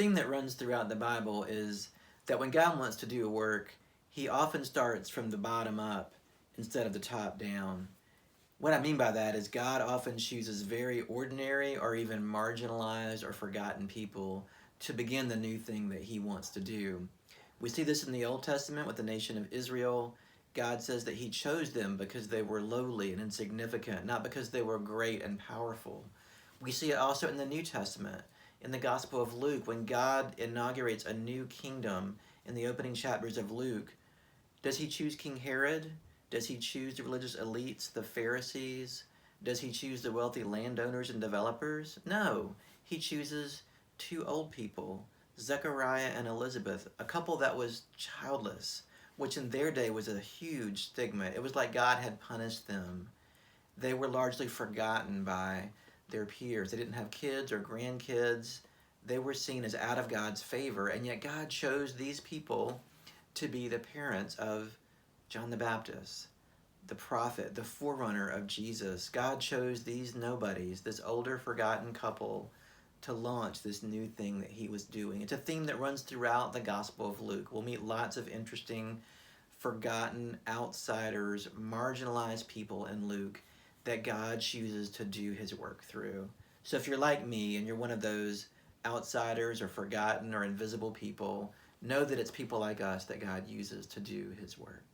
Theme that runs throughout the Bible is that when God wants to do a work, he often starts from the bottom up instead of the top down. What I mean by that is God often chooses very ordinary or even marginalized or forgotten people to begin the new thing that he wants to do. We see this in the Old Testament with the nation of Israel. God says that he chose them because they were lowly and insignificant, not because they were great and powerful. We see it also in the New Testament, in the Gospel of Luke, when God inaugurates a new kingdom in the opening chapters of Luke. Does he choose King Herod? Does he choose the religious elites, the Pharisees? Does he choose the wealthy landowners and developers? No. He chooses two old people, Zechariah and Elizabeth, a couple that was childless, which in their day was a huge stigma. It was like God had punished them. They were largely forgotten by their peers. They didn't have kids or grandkids. They were seen as out of God's favor, and yet God chose these people to be the parents of John the Baptist, the prophet, the forerunner of Jesus. God chose these nobodies, this older, forgotten couple, to launch this new thing that he was doing. It's a theme that runs throughout the Gospel of Luke. We'll meet lots of interesting, forgotten, outsiders, marginalized people in Luke that God chooses to do his work through. So if you're like me and you're one of those outsiders or forgotten or invisible people, know that it's people like us that God uses to do his work.